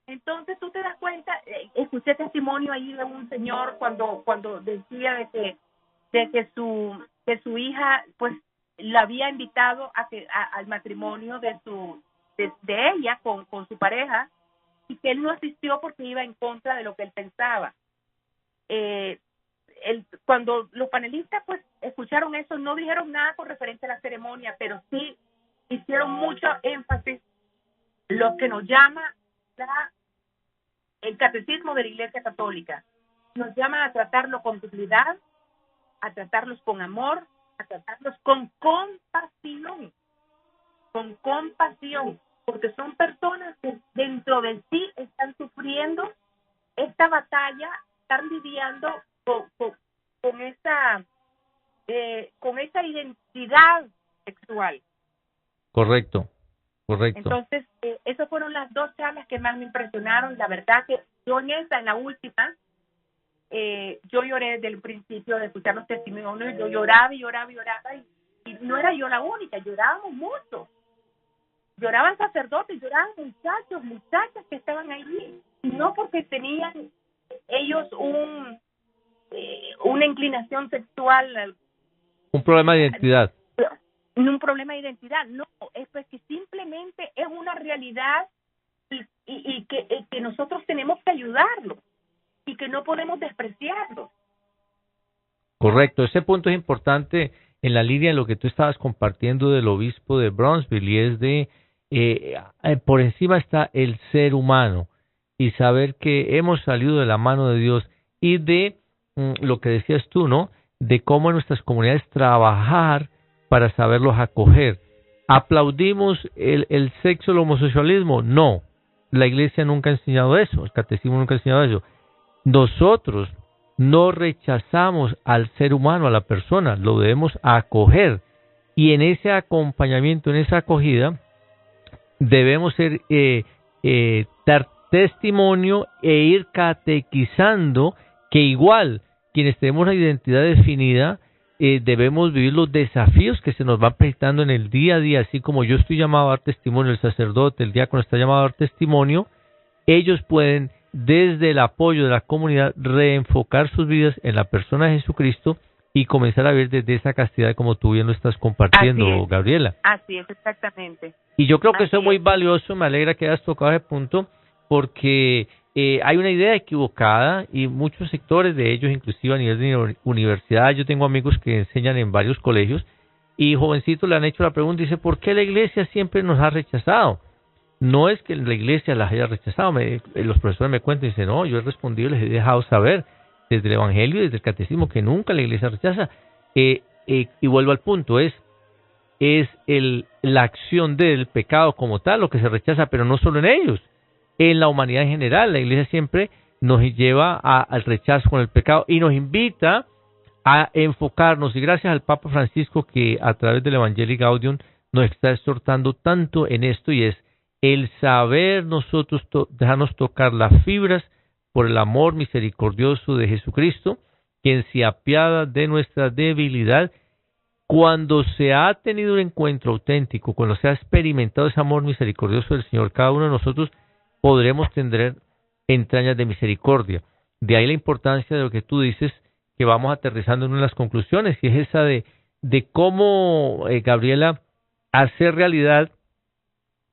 Entonces tú te das cuenta, escuché testimonio ahí de un señor cuando decía de que su hija pues la había invitado al matrimonio de ella con su pareja, y que él no asistió porque iba en contra de lo que él pensaba. Cuando los panelistas pues escucharon eso, no dijeron nada con referente a la ceremonia, pero sí hicieron mucho énfasis lo que nos llama el catecismo de la Iglesia Católica. Nos llama a tratarlo con dignidad, a tratarlos con amor, a tratarlos con compasión, porque son personas que dentro de sí están sufriendo esta batalla, están lidiando con esa identidad sexual. Correcto. Entonces, esas fueron las dos charlas que más me impresionaron. La verdad que yo en la última, yo lloré desde el principio de escuchar los testimonios. Yo lloraba y no era yo la única, llorábamos mucho. Lloraban sacerdotes, lloraban muchachas que estaban allí, y no porque tenían ellos una inclinación sexual, un problema de identidad. Un problema de identidad, no, es pues que simplemente es una realidad, y que nosotros tenemos que ayudarlo y que no podemos despreciarlo. Correcto, ese punto es importante en la línea de lo que tú estabas compartiendo del obispo de Brownsville, y es de por encima está el ser humano, y saber que hemos salido de la mano de Dios, y de lo que decías tú, ¿no? De cómo en nuestras comunidades trabajar para saberlos acoger. ¿Aplaudimos el sexo, el homosexualismo? No, la iglesia nunca ha enseñado eso, el catecismo nunca ha enseñado eso. Nosotros no rechazamos al ser humano, a la persona, lo debemos acoger, y en ese acompañamiento, en esa acogida, debemos dar testimonio e ir catequizando que igual quienes tenemos una identidad definida, debemos vivir los desafíos que se nos van presentando en el día a día, así como yo estoy llamado a dar testimonio, el sacerdote, el diácono está llamado a dar testimonio. Ellos pueden, desde el apoyo de la comunidad, reenfocar sus vidas en la persona de Jesucristo y comenzar a vivir desde esa castidad, como tú bien lo estás compartiendo, Gabriela. Así es, exactamente. Y yo creo que eso es muy valioso, me alegra que hayas tocado ese punto, porque hay una idea equivocada, y muchos sectores de ellos, inclusive a nivel de universidad. Yo tengo amigos que enseñan en varios colegios, y jovencitos le han hecho la pregunta, dice, ¿por qué la iglesia siempre nos ha rechazado? no es que la iglesia las haya rechazado. Los profesores me cuentan y dicen, no, yo he respondido y les he dejado saber desde el Evangelio y desde el Catecismo que nunca la iglesia rechaza. Y vuelvo al punto, es la acción del pecado como tal lo que se rechaza, pero no solo en ellos, en la humanidad en general. La iglesia siempre nos lleva al rechazo con el pecado y nos invita a enfocarnos, y gracias al Papa Francisco que a través del Evangelii Gaudium nos está exhortando tanto en esto, y es el saber nosotros dejarnos tocar las fibras por el amor misericordioso de Jesucristo, quien se apiada de nuestra debilidad. Cuando se ha tenido un encuentro auténtico, cuando se ha experimentado ese amor misericordioso del Señor, cada uno de nosotros podremos tener entrañas de misericordia. De ahí la importancia de lo que tú dices, que vamos aterrizando en una de las conclusiones, y es esa de cómo, Gabriela, hacer realidad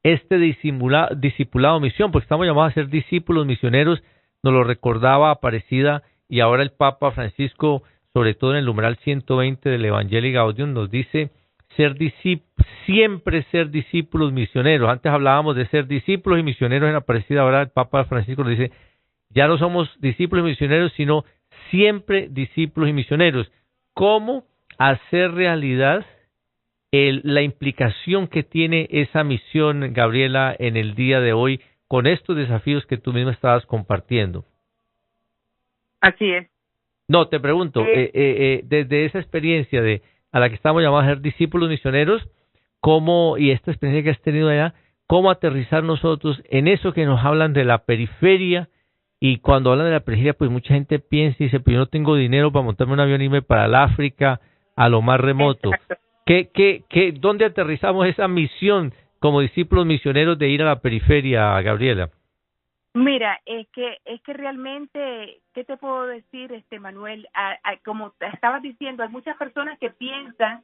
este discipulado misión, porque estamos llamados a ser discípulos misioneros. Nos lo recordaba Aparecida, y ahora el Papa Francisco, sobre todo en el numeral 120 del Evangelii Gaudium, nos dice siempre ser discípulos misioneros. Antes hablábamos de ser discípulos y misioneros en Aparecida, ahora el Papa Francisco nos dice, ya no somos discípulos y misioneros, sino siempre discípulos y misioneros. ¿Cómo hacer realidad la implicación que tiene esa misión, Gabriela, en el día de hoy, con estos desafíos que tú misma estabas compartiendo? Así es. No, te pregunto, desde esa experiencia a la que estamos llamados a ser discípulos misioneros, ¿cómo, y esta experiencia que has tenido allá, cómo aterrizar nosotros en eso que nos hablan de la periferia? Y cuando hablan de la periferia, pues mucha gente piensa y dice, pues yo no tengo dinero para montarme un avión y irme para el África, a lo más remoto. ¿Dónde aterrizamos esa misión como discípulos misioneros de ir a la periferia, Gabriela? Mira, es que realmente, ¿qué te puedo decir, Manuel? Como te estabas diciendo, hay muchas personas que piensan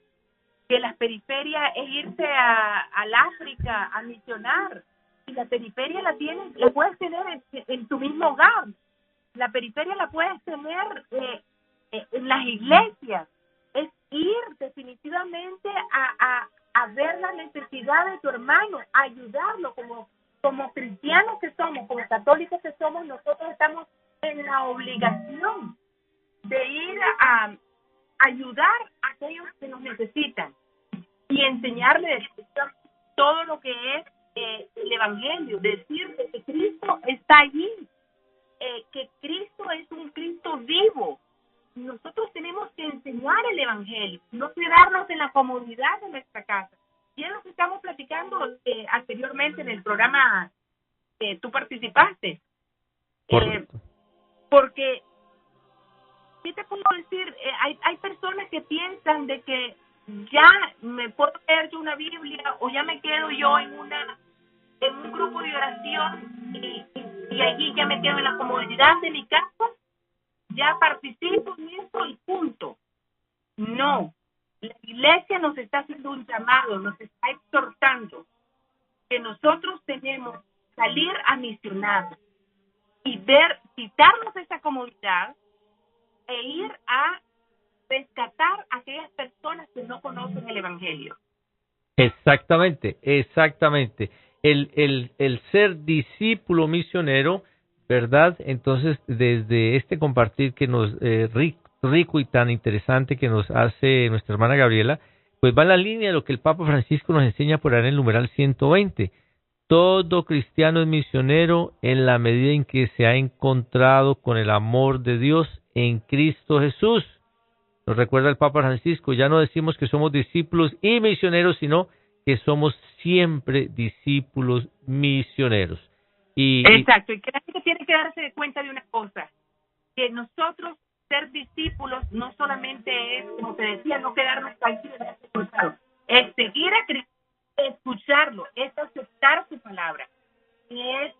que las periferias es irse al África a misionar. Y la periferia la puedes tener en tu mismo hogar. La periferia la puedes tener en las iglesias. Es ir definitivamente a ver la necesidad de tu hermano, a ayudarlo. Como cristianos que somos, como católicos que somos, nosotros estamos en la obligación de ir a ayudar a aquellos que nos necesitan y enseñarles todo lo que es el Evangelio, decirles que Cristo está allí, que Cristo es un Cristo vivo. Nosotros tenemos que enseñar el Evangelio, no quedarnos en la comodidad de nuestra casa. Y es lo que estamos platicando anteriormente en el programa que tú participaste. Porque, ¿qué te puedo decir? Hay personas que piensan de que ya me puedo leer yo una Biblia o ya me quedo yo en un grupo de oración y allí ya me quedo en la comodidad de mi casa, ya participo en eso y punto. No, la iglesia nos está haciendo un llamado, nos está exhortando que nosotros tenemos que salir a misionar y quitarnos esa comodidad e ir a rescatar a aquellas personas que no conocen el Evangelio. Exactamente. El ser discípulo misionero, ¿verdad? Entonces, desde este compartir que nos rico y tan interesante que nos hace nuestra hermana Gabriela, pues va en la línea de lo que el Papa Francisco nos enseña por ahí en el numeral 120. Todo cristiano es misionero en la medida en que se ha encontrado con el amor de Dios en Cristo Jesús. Nos recuerda el Papa Francisco, ya no decimos que somos discípulos y misioneros, sino que somos siempre discípulos misioneros. Exacto, y que la gente tiene que darse cuenta de una cosa, que nosotros ser discípulos no solamente es, como te decía, no quedarnos tranquilos, es seguir a Cristo, escucharlo, es aceptar su palabra, es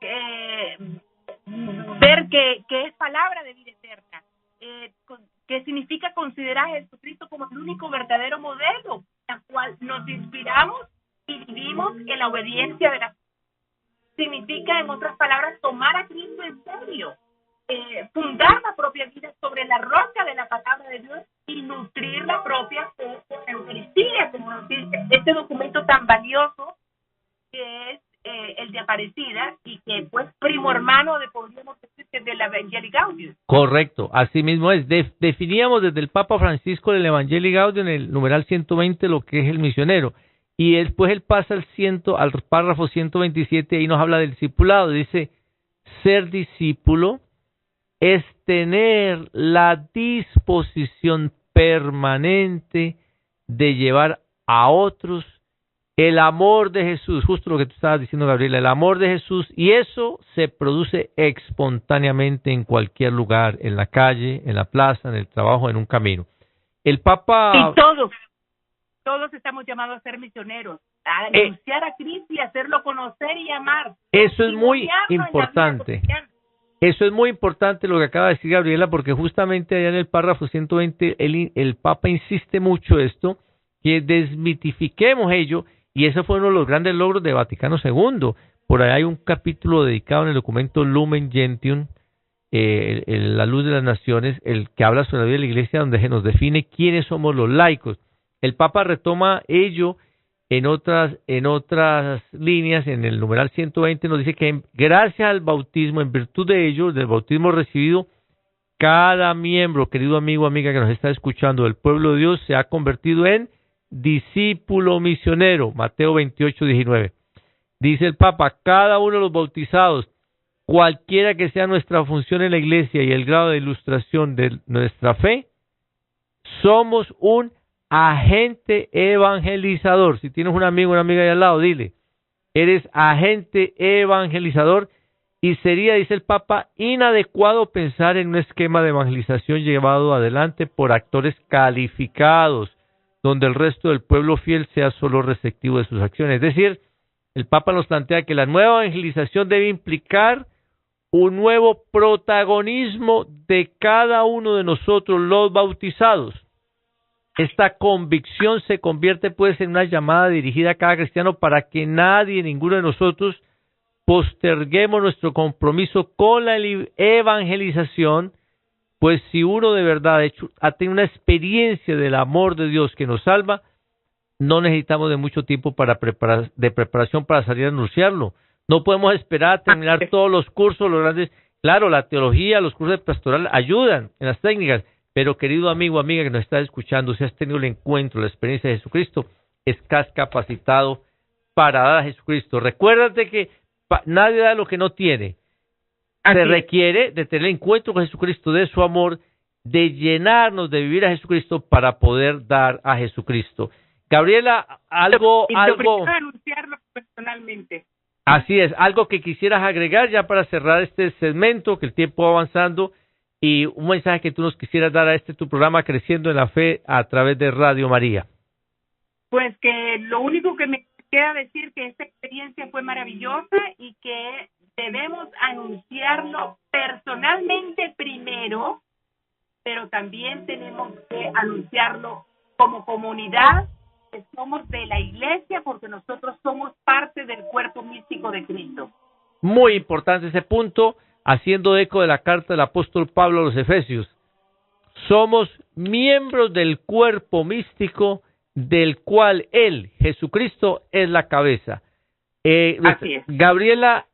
ver que es palabra de vida eterna, que significa considerar a Jesucristo como el único verdadero modelo, al cual nos inspiramos y vivimos en la obediencia de la. Significa, en otras palabras, tomar a Cristo en serio, fundar la propia vida sobre la roca de la palabra de Dios y nutrir la propia fe con la Eucaristía, como nos dice este documento tan valioso que es el de Aparecida, y que pues primo hermano de, podríamos decir, que del Evangelii Gaudium. Correcto, así mismo es. Definíamos desde el Papa Francisco del Evangelii Gaudium, en el numeral 120, lo que es el misionero. Y después él pasa al párrafo 127, y nos habla del discipulado. Dice, ser discípulo es tener la disposición permanente de llevar a otros el amor de Jesús, justo lo que tú estabas diciendo, Gabriela, el amor de Jesús, y eso se produce espontáneamente en cualquier lugar, en la calle, en la plaza, en el trabajo, en un camino. El Papa... Y todos estamos llamados a ser misioneros, a anunciar a Cristo y hacerlo conocer y amar. Eso es muy importante. Eso es muy importante lo que acaba de decir Gabriela, porque justamente allá en el párrafo 120 el Papa insiste mucho esto, que desmitifiquemos ello, y ese fue uno de los grandes logros de Vaticano II. Por ahí hay un capítulo dedicado en el documento Lumen Gentium, la luz de las naciones, el que habla sobre la vida de la Iglesia, donde se nos define quiénes somos los laicos. El Papa retoma ello en otras líneas. En el numeral 120 nos dice que gracias al bautismo, en virtud de ello, del bautismo recibido, cada miembro, querido amigo o amiga que nos está escuchando, del pueblo de Dios, se ha convertido en discípulo misionero. Mateo 28:19. Dice el Papa, cada uno de los bautizados, cualquiera que sea nuestra función en la Iglesia y el grado de ilustración de nuestra fe, somos un agente evangelizador. Si tienes un amigo o una amiga ahí al lado, dile, eres agente evangelizador, y sería, dice el Papa, inadecuado pensar en un esquema de evangelización llevado adelante por actores calificados, donde el resto del pueblo fiel sea solo receptivo de sus acciones. Es decir, el Papa nos plantea que la nueva evangelización debe implicar un nuevo protagonismo de cada uno de nosotros, los bautizados. Esta convicción se convierte pues en una llamada dirigida a cada cristiano para que nadie, ninguno de nosotros, posterguemos nuestro compromiso con la evangelización, pues si uno de verdad ha tenido una experiencia del amor de Dios que nos salva, no necesitamos de mucho tiempo de preparación para salir a anunciarlo. No podemos esperar a terminar todos los cursos, los grandes. Claro, la teología, los cursos de pastoral ayudan en las técnicas, pero querido amigo, amiga que nos estás escuchando, si has tenido el encuentro, la experiencia de Jesucristo, estás capacitado para dar a Jesucristo. Recuérdate que nadie da lo que no tiene. Se requiere de tener encuentro con Jesucristo, de su amor, de llenarnos, de vivir a Jesucristo para poder dar a Jesucristo. Gabriela, algo anunciarlo personalmente. Así es, algo que quisieras agregar ya para cerrar este segmento, que el tiempo va avanzando, y un mensaje que tú nos quisieras dar a tu programa Creciendo en la Fe a través de Radio María. Pues que lo único que me queda decir que esta experiencia fue maravillosa y que debemos anunciarlo personalmente primero, pero también tenemos que anunciarlo como comunidad, que somos de la Iglesia, porque nosotros somos parte del cuerpo místico de Cristo. Muy importante ese punto, haciendo eco de la carta del apóstol Pablo a los Efesios. Somos miembros del cuerpo místico del cual Él, Jesucristo, es la cabeza. Así es. Gabriela,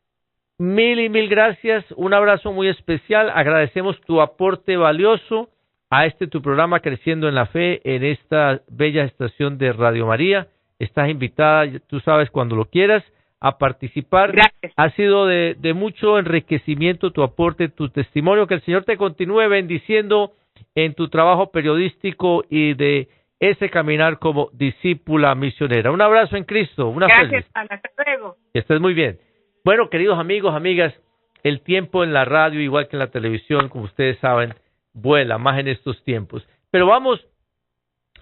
mil y mil gracias, un abrazo muy especial, agradecemos tu aporte valioso a tu programa Creciendo en la Fe en esta bella estación de Radio María. Estás invitada, tú sabes, cuando lo quieras, a participar. Gracias. Ha sido de mucho enriquecimiento tu aporte, tu testimonio. Que el Señor te continúe bendiciendo en tu trabajo periodístico y de ese caminar como discípula misionera. Un abrazo en Cristo. Gracias, hasta luego. Que estés muy bien. Bueno, queridos amigos, amigas, el tiempo en la radio, igual que en la televisión, como ustedes saben, vuela más en estos tiempos. Pero vamos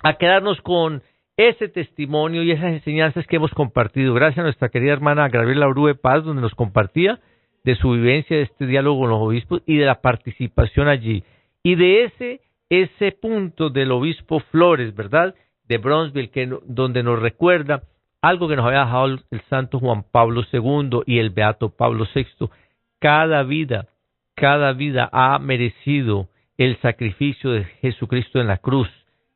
a quedarnos con ese testimonio y esas enseñanzas que hemos compartido. Gracias a nuestra querida hermana Gabriela Urube Paz, donde nos compartía de su vivencia de este diálogo con los obispos y de la participación allí. Y de ese punto del obispo Flores, ¿verdad?, de Bronzeville, donde nos recuerda algo que nos había dejado el santo Juan Pablo II y el beato Pablo VI. Cada vida ha merecido el sacrificio de Jesucristo en la cruz.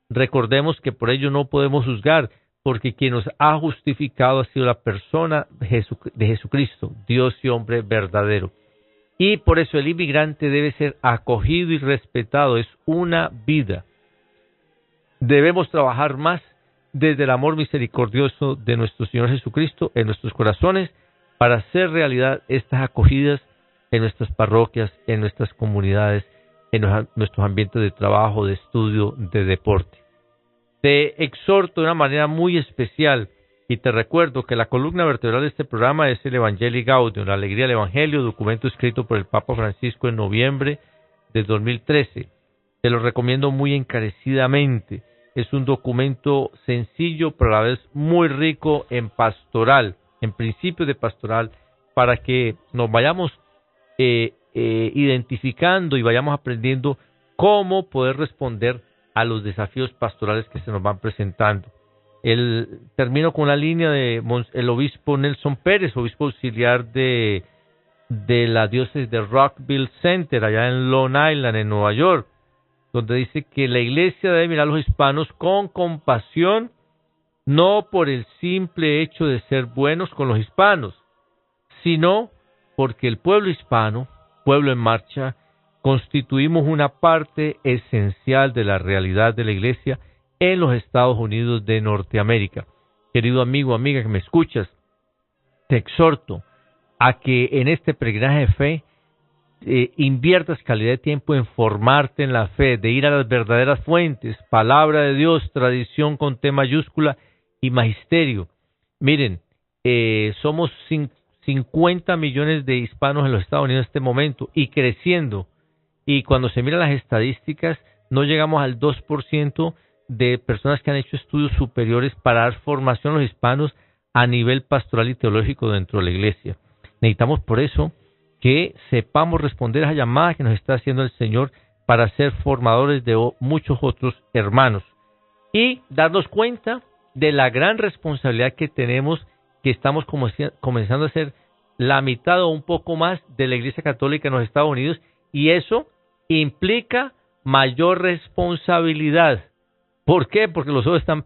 Recordemos que por ello no podemos juzgar, porque quien nos ha justificado ha sido la persona de Jesucristo, Dios y hombre verdadero. Y por eso el inmigrante debe ser acogido y respetado, es una vida. Debemos trabajar más desde el amor misericordioso de nuestro Señor Jesucristo en nuestros corazones para hacer realidad estas acogidas en nuestras parroquias, en nuestras comunidades, en nuestros ambientes de trabajo, de estudio, de deporte. Te exhorto de una manera muy especial y te recuerdo que la columna vertebral de este programa es el Evangelii Gaudium, la alegría del Evangelio, documento escrito por el Papa Francisco en noviembre de 2013. Te lo recomiendo muy encarecidamente. Es un documento sencillo, pero a la vez muy rico en pastoral, en principios de pastoral, para que nos vayamos identificando y vayamos aprendiendo cómo poder responder a los desafíos pastorales que se nos van presentando. Termino con la línea de el obispo Nelson Pérez, obispo auxiliar de la diócesis de Rockville Center, allá en Long Island, en Nueva York, donde dice que la iglesia debe mirar a los hispanos con compasión, no por el simple hecho de ser buenos con los hispanos, sino porque el pueblo hispano, pueblo en marcha, constituimos una parte esencial de la realidad de la iglesia en los Estados Unidos de Norteamérica. Querido amigo, amiga que me escuchas, te exhorto a que en este peregrinaje de fe inviertas calidad de tiempo en formarte en la fe, de ir a las verdaderas fuentes, palabra de Dios, tradición con T mayúscula y magisterio. Miren, somos 50 millones de hispanos en los Estados Unidos en este momento y creciendo. Y cuando se miran las estadísticas, no llegamos al 2% de personas que han hecho estudios superiores para dar formación a los hispanos a nivel pastoral y teológico dentro de la iglesia. Necesitamos por eso que sepamos responder a esa llamada que nos está haciendo el Señor para ser formadores de muchos otros hermanos y darnos cuenta de la gran responsabilidad que tenemos, que estamos comenzando a ser la mitad o un poco más de la Iglesia Católica en los Estados Unidos, y eso implica mayor responsabilidad. ¿Por qué? Porque los ojos están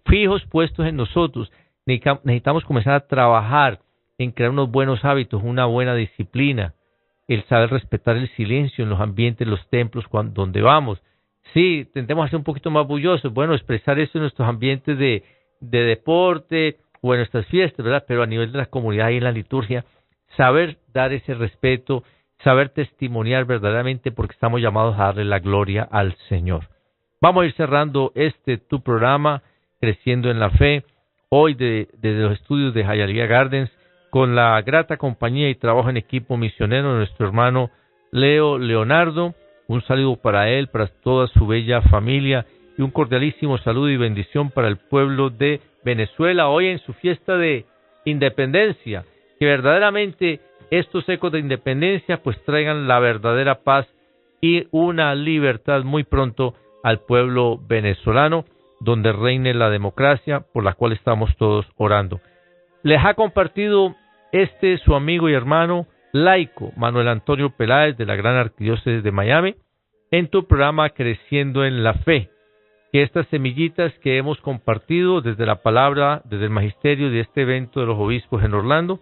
fijos puestos en nosotros. Necesitamos comenzar a trabajar en crear unos buenos hábitos, una buena disciplina, el saber respetar el silencio en los ambientes, los templos, donde vamos. Sí, tendemos a ser un poquito más bullosos, bueno, expresar eso en nuestros ambientes de deporte o en nuestras fiestas, ¿verdad? Pero a nivel de la comunidad y en la liturgia, saber dar ese respeto, saber testimoniar verdaderamente, porque estamos llamados a darle la gloria al Señor. Vamos a ir cerrando tu programa, Creciendo en la Fe, hoy desde los estudios de Hialeah Gardens, con la grata compañía y trabajo en equipo misionero de nuestro hermano Leonardo. Un saludo para él, para toda su bella familia, y un cordialísimo saludo y bendición para el pueblo de Venezuela, hoy en su fiesta de independencia. Que verdaderamente estos ecos de independencia pues traigan la verdadera paz y una libertad muy pronto al pueblo venezolano, donde reine la democracia por la cual estamos todos orando. Les ha compartido su amigo y hermano laico Manuel Antonio Peláez de la Gran Arquidiócesis de Miami en tu programa Creciendo en la Fe. Que estas semillitas que hemos compartido desde la palabra, desde el magisterio de este evento de los obispos en Orlando,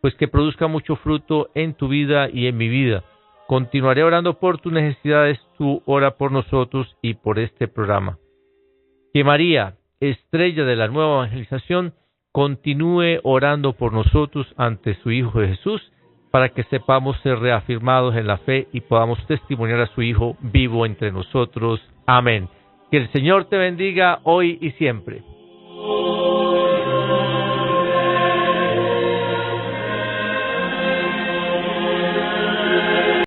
pues que produzca mucho fruto en tu vida y en mi vida. Continuaré orando por tus necesidades, tú ora por nosotros y por este programa. Que María, estrella de la nueva evangelización, continúe orando por nosotros ante su Hijo Jesús, para que sepamos ser reafirmados en la fe y podamos testimoniar a su Hijo vivo entre nosotros. Amén. Que el Señor te bendiga hoy y siempre.